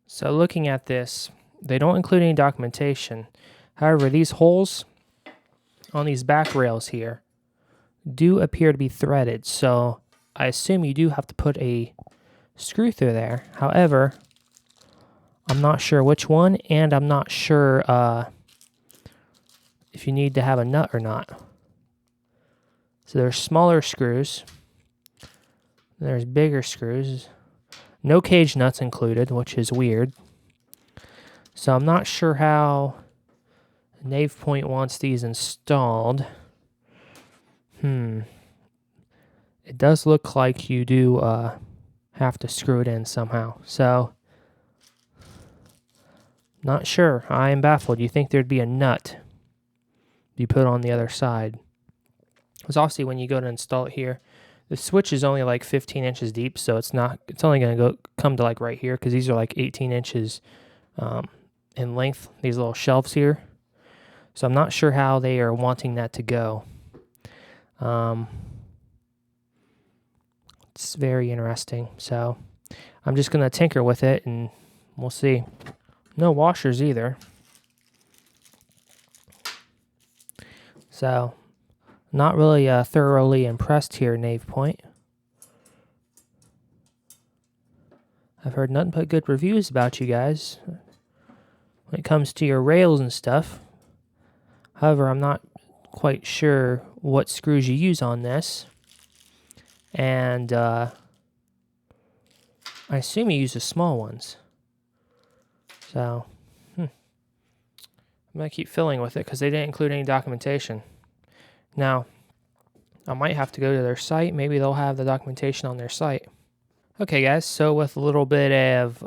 So looking at this, they don't include any documentation. However, these holes on these back rails here do appear to be threaded. So I assume you do have to put a screw through there. However, I'm not sure which one, and I'm not sure if you need to have a nut or not. So there's smaller screws. There's bigger screws. No cage nuts included, which is weird. So I'm not sure how NavePoint wants these installed. It does look like you do have to screw it in somehow. So, not sure. I am baffled. You think there'd be a nut you put on the other side? Because obviously when you go to install it here, the switch is only like 15 inches deep, so it's only going to come to like right here, because these are like 18 inches in length, these little shelves here. So I'm not sure how they are wanting that to go. It's very interesting. So I'm just going to tinker with it, and we'll see. No washers either. So not really thoroughly impressed here, NavePoint. I've heard nothing but good reviews about you guys when it comes to your rails and stuff. However, I'm not quite sure what screws you use on this. And I assume you use the small ones. So, I'm going to keep filling with it because they didn't include any documentation. Now, I might have to go to their site. Maybe they'll have the documentation on their site. Okay, guys, so with a little bit of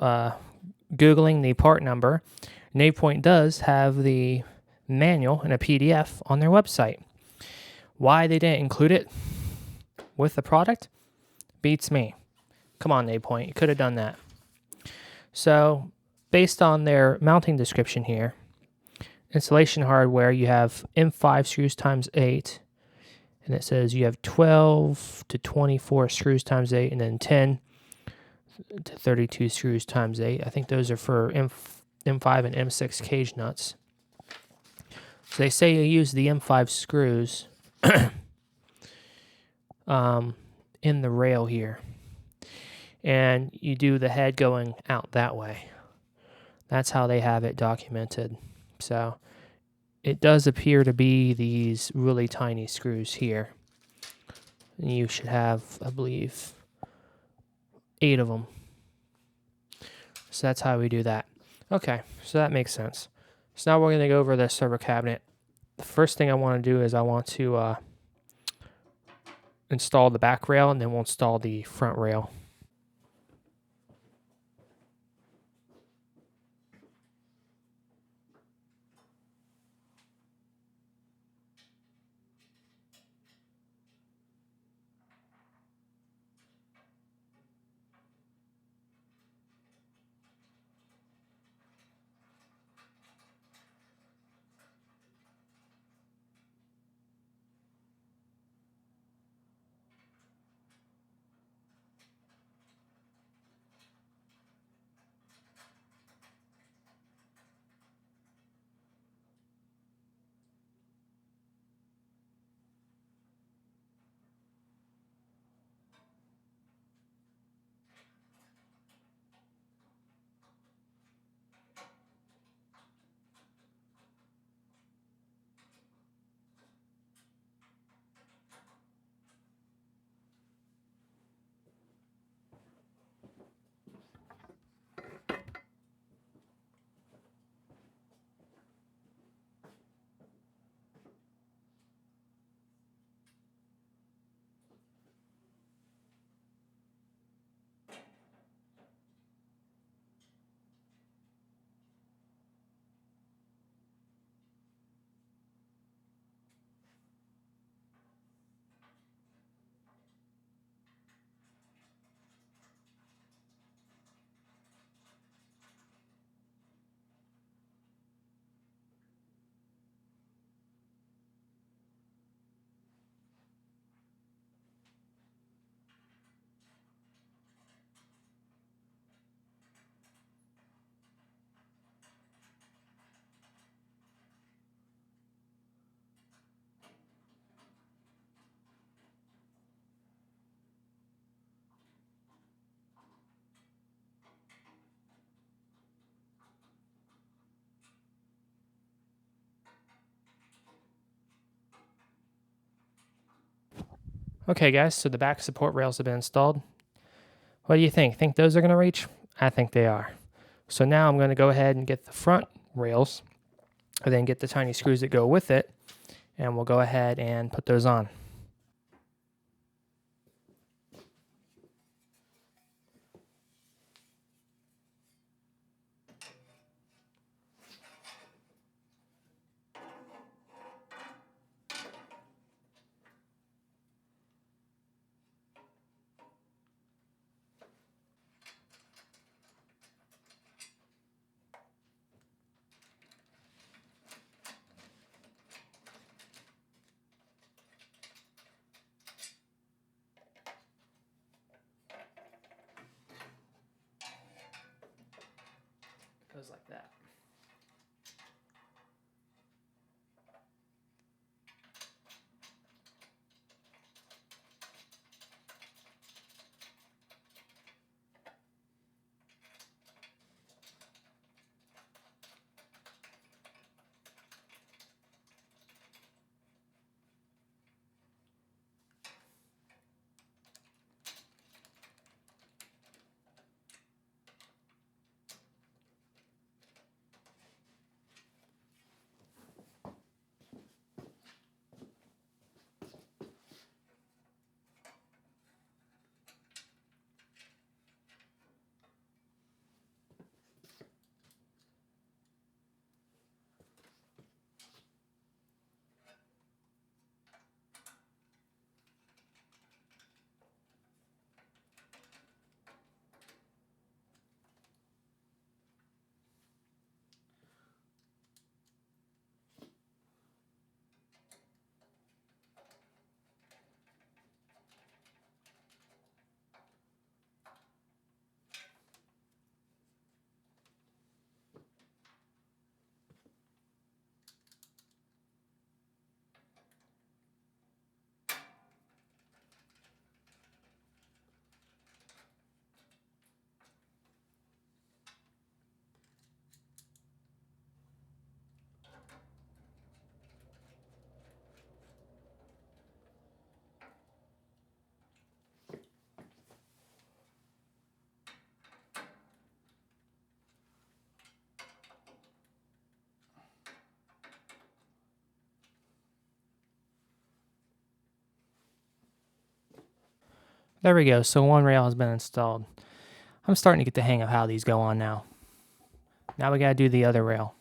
Googling the part number, NavePoint does have the manual in a PDF on their website. Why they didn't include it with the product beats me. Come on, NavePoint, you could have done that. So, based on their mounting description here, installation hardware, you have M5 screws times 8, and it says you have 12 to 24 screws times 8, and then 10 to 32 screws times 8. I think those are for M5 and M6 cage nuts. So they say you use the M5 screws in the rail here, and you do the head going out that way. That's how they have it documented. So it does appear to be these really tiny screws here. And you should have, I believe, 8 of them. So that's how we do that. Okay, so that makes sense. So now we're going to go over the server cabinet. The first thing I want to do is I want to install the back rail, and then we'll install the front rail. Okay guys, so the back support rails have been installed. What do you think? Think those are going to reach? I think they are. So now I'm going to go ahead and get the front rails, and then get the tiny screws that go with it, and we'll go ahead and put those on. Goes like that. There we go, so one rail has been installed. I'm starting to get the hang of how these go on now. Now we gotta do the other rail.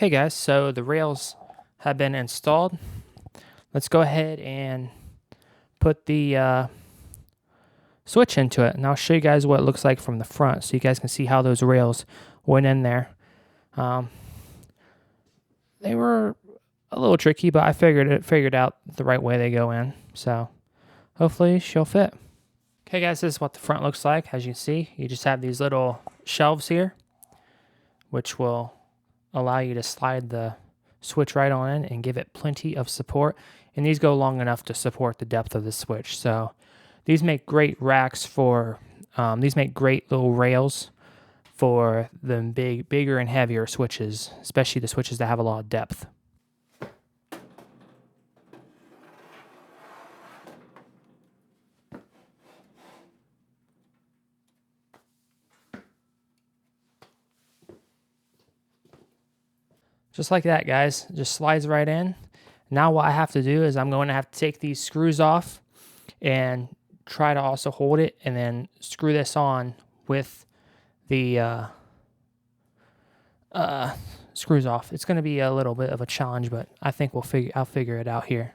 Okay guys, so the rails have been installed. Let's go ahead and put the switch into it, and I'll show you guys what it looks like from the front so you guys can see how those rails went in there. They were a little tricky, but I figured out the right way they go in, so hopefully she'll fit. Okay guys, this is what the front looks like. As you can see, you just have these little shelves here, which will allow you to slide the switch right on in and give it plenty of support. And these go long enough to support the depth of the switch. So these make great racks for, these make great little rails for the bigger and heavier switches, especially the switches that have a lot of depth. Just like that, guys. Just slides right in. Now what I have to do is I'm going to have to take these screws off and try to also hold it and then screw this on with the screws off. It's going to be a little bit of a challenge, but I think I'll figure it out here.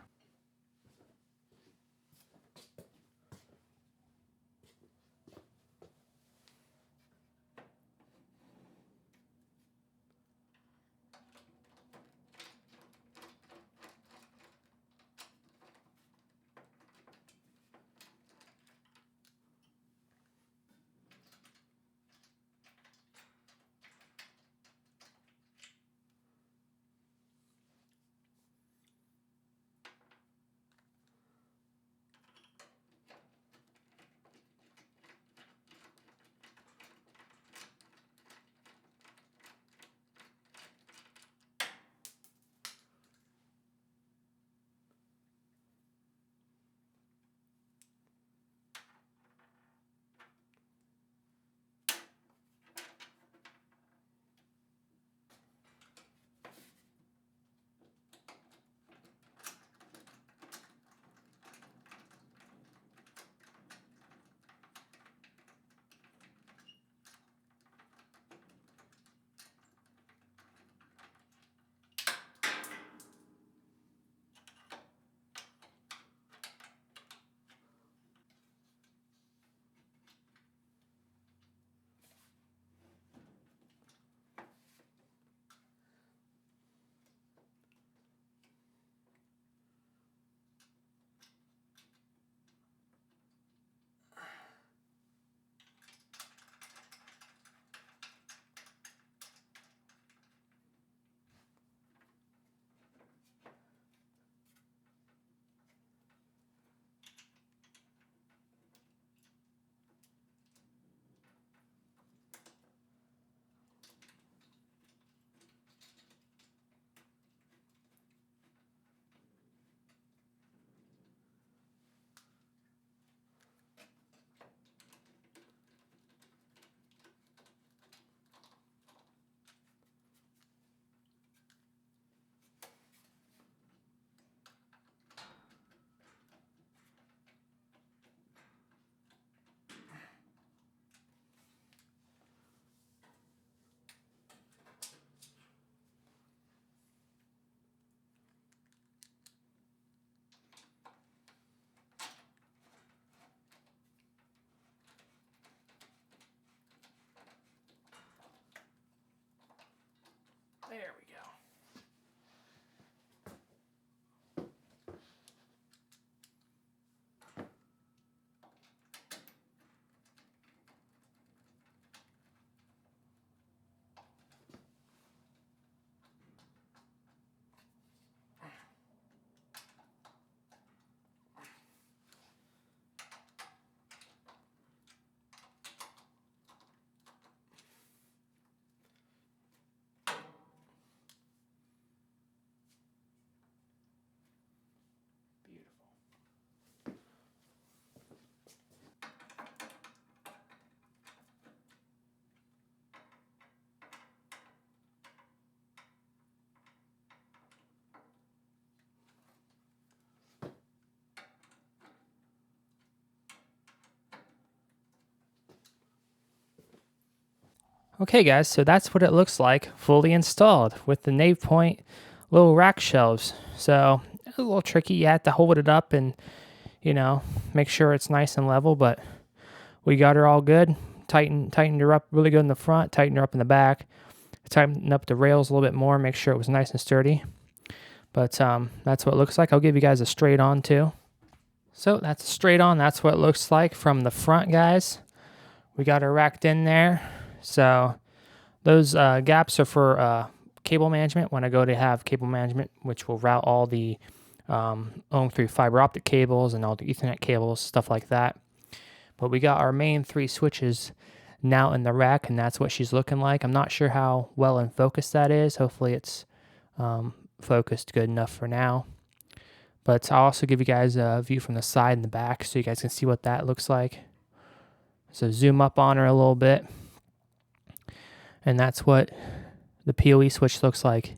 Okay guys, so that's what it looks like fully installed with the nave point little rack shelves. So a little tricky, you have to hold it up and, you know, make sure it's nice and level, but we got her all good. Tightened her up really good in the front, tightened her up in the back, tightened up the rails a little bit more, make sure it was nice and sturdy. But that's what it looks like. I'll give you guys a straight on too. So that's straight on, that's what it looks like from the front, guys. We got her racked in there. So those gaps are for cable management when I go to have cable management, which will route all the ohm through fiber optic cables and all the Ethernet cables, stuff like that. But we got our main 3 switches now in the rack, and that's what she's looking like. I'm not sure how well in focus that is. Hopefully it's focused good enough for now. But I'll also give you guys a view from the side and the back so you guys can see what that looks like. So zoom up on her a little bit. And that's what the POE switch looks like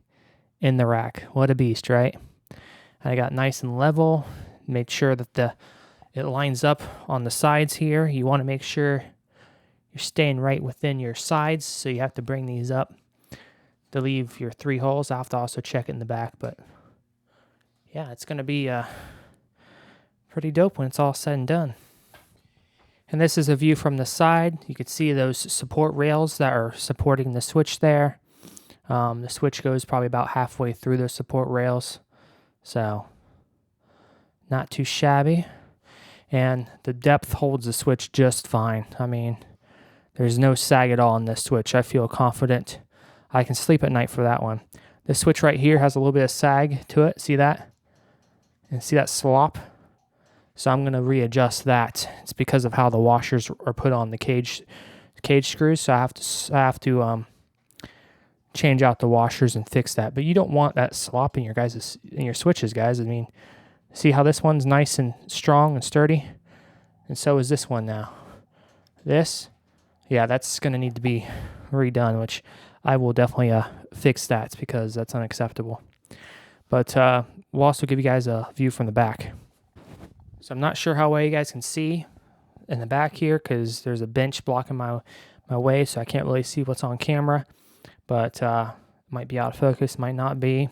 in the rack. What a beast, right? And I got nice and level. Made sure that it lines up on the sides here. You want to make sure you're staying right within your sides, so you have to bring these up to leave your 3 holes. I'll have to also check it in the back, but yeah, it's going to be pretty dope when it's all said and done. And this is a view from the side. You can see those support rails that are supporting the switch there. The switch goes probably about halfway through those support rails, so not too shabby. And the depth holds the switch just fine. I mean, there's no sag at all on this switch. I feel confident I can sleep at night for that one. This switch right here has a little bit of sag to it. See that? And see that slop? So I'm going to readjust that. It's because of how the washers are put on the cage screws. So I have to change out the washers and fix that. But you don't want that slop in your switches, guys. I mean, see how this one's nice and strong and sturdy? And so is this one now. This, yeah, that's going to need to be redone, which I will definitely fix that because that's unacceptable. But we'll also give you guys a view from the back. So I'm not sure how well you guys can see in the back here because there's a bench blocking my way, so I can't really see what's on camera. But it might be out of focus, might not be.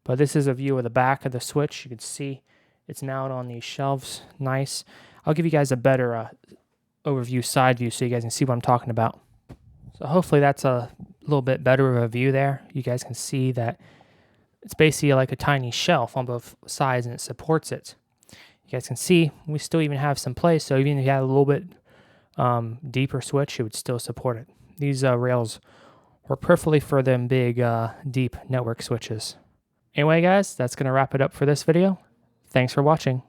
But this is a view of the back of the switch. You can see it's mounted on these shelves. Nice. I'll give you guys a better overview, side view, so you guys can see what I'm talking about. So hopefully that's a little bit better of a view there. You guys can see that it's basically like a tiny shelf on both sides, and it supports it. You guys can see we still even have some place, so even if you had a little bit deeper switch, it would still support it. These rails were perfectly for them big, deep network switches. Anyway, guys, that's going to wrap it up for this video. Thanks for watching.